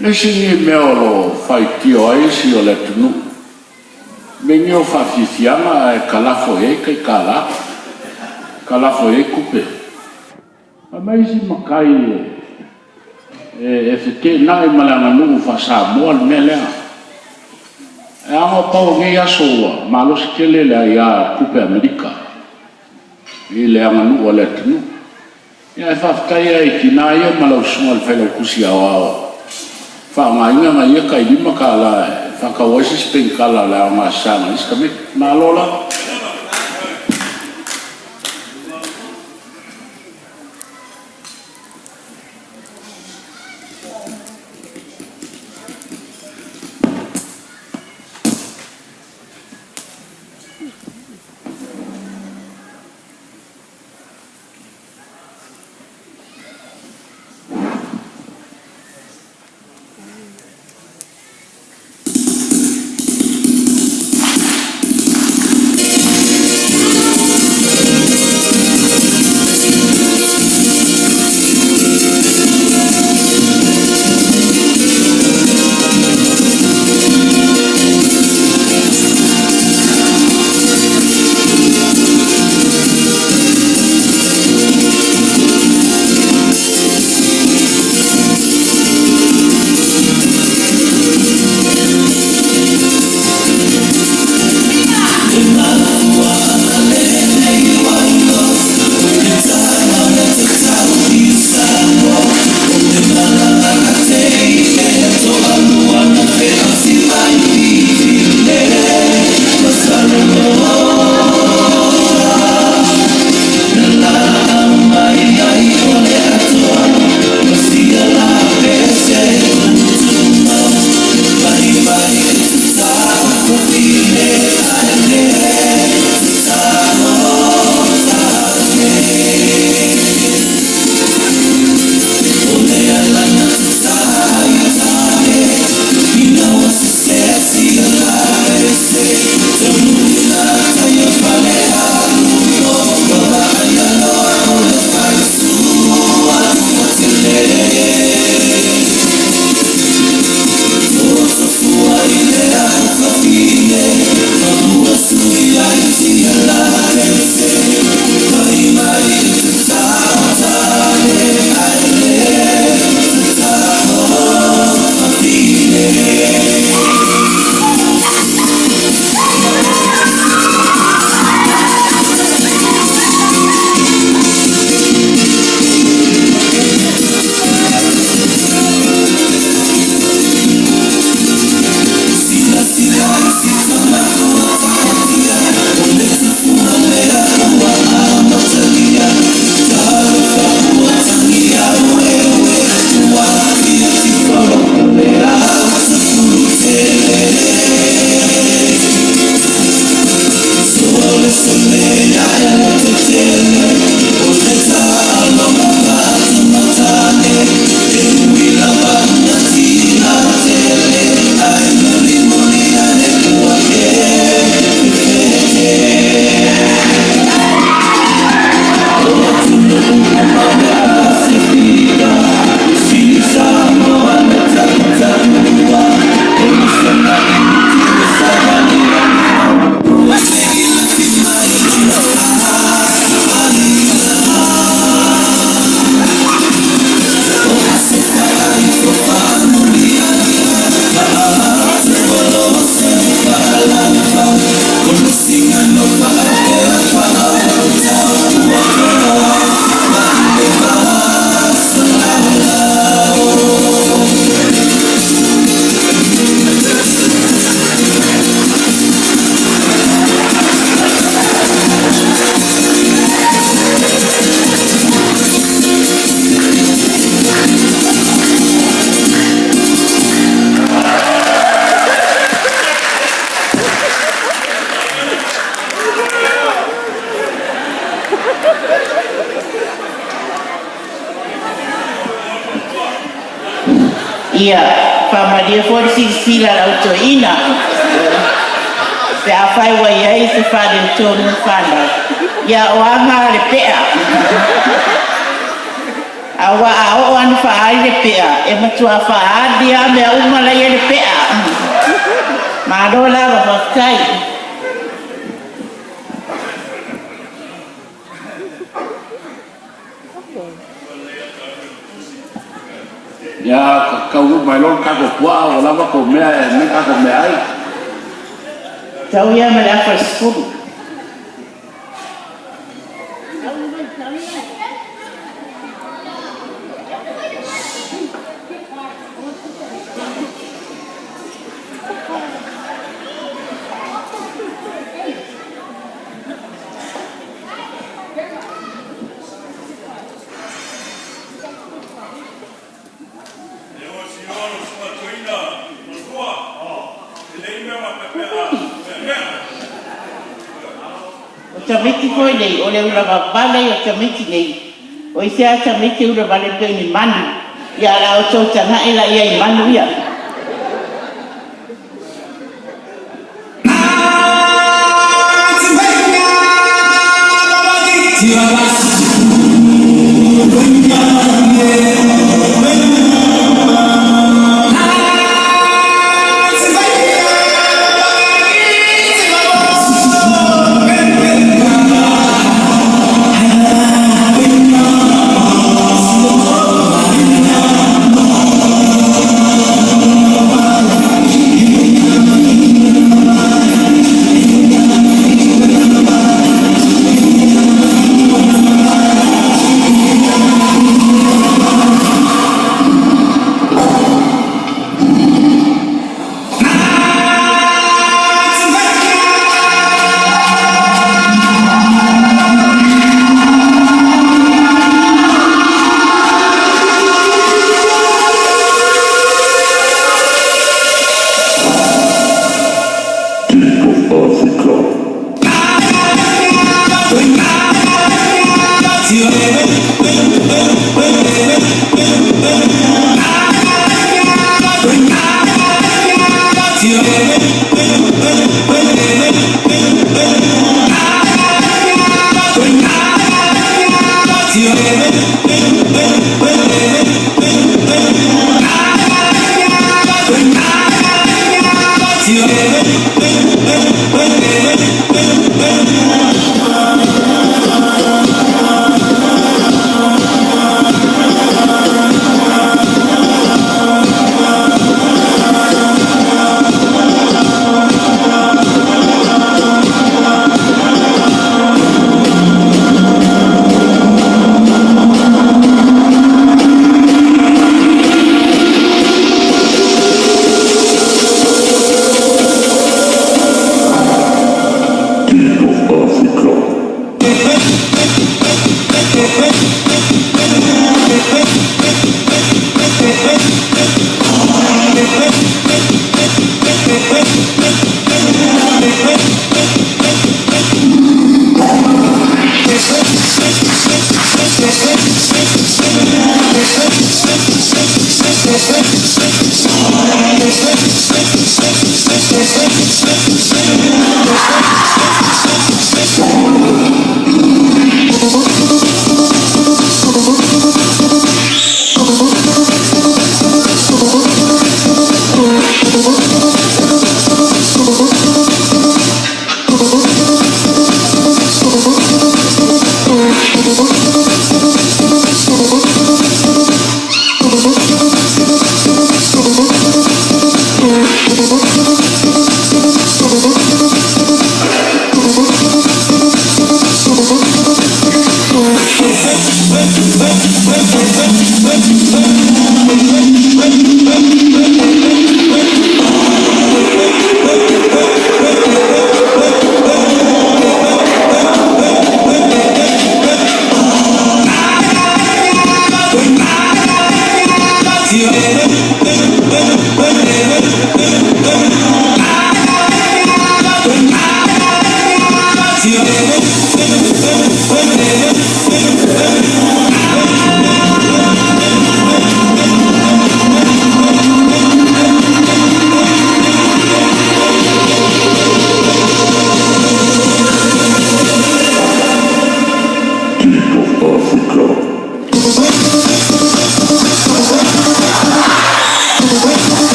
Nesi meolo faitio ai si o le tunu. Menio fafifianga e kalafo e kai kala. Kalafo e kupe. Amaisi makai e fete na e malanga nungu fa Samoa le melea. E anga pau ngai aso malo skele le ia kupe Amerika. I le anga nungu le tunu. Ia e faftaya i tina ia malau sunga le whaila kusi awao. Whaangainga nga ia kai lima ka la whakawasi speng kala la o ngā sanga. Iska me nalola. Ia pamalia for sila auto ina se afai wa ia se fade tonu fanda ia o anga le pea Awa a o an whaai le pea, e matua whaadi a mea umala i le pea. Maro lawa whakai. Ya kau mai lon kako pua o lava ko mea e me kako mea ai. Tau ia me la first Tamiti foi nei, o le ura vale o tamiti nei. O i sea tamiti ura vale pe ni manu. Ia la o tau tana e la ia i manu ia.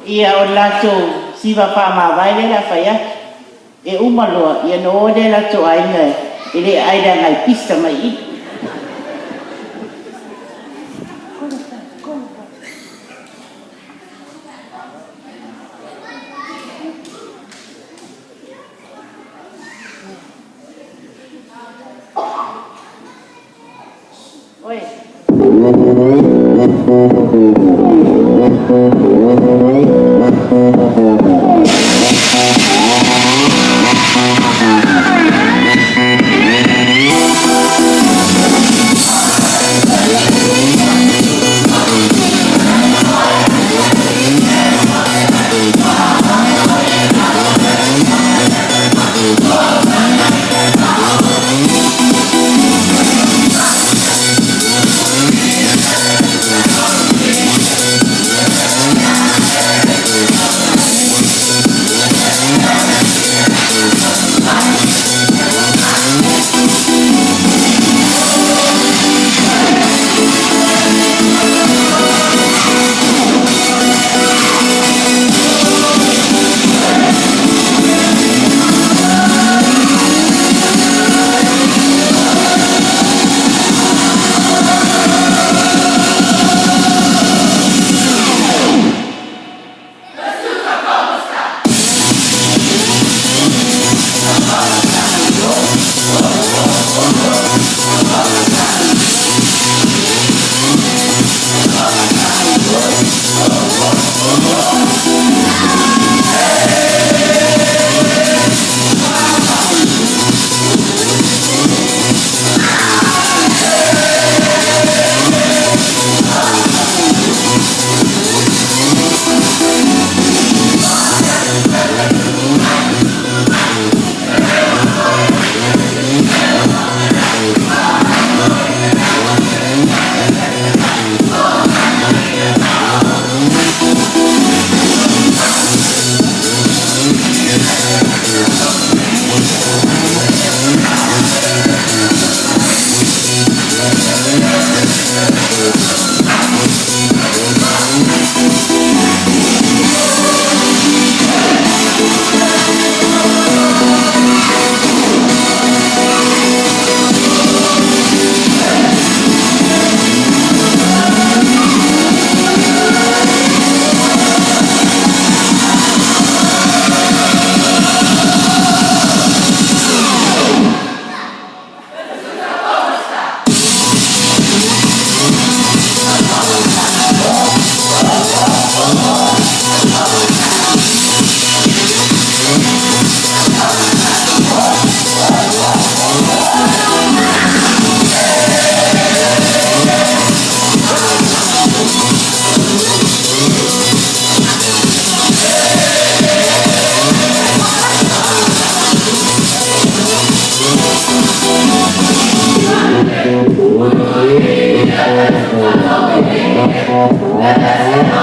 Ia o lato siva pa ma vai le la faya e umaloa ia no de lato ainga ile aida ngai pista mai I Oi Thank you.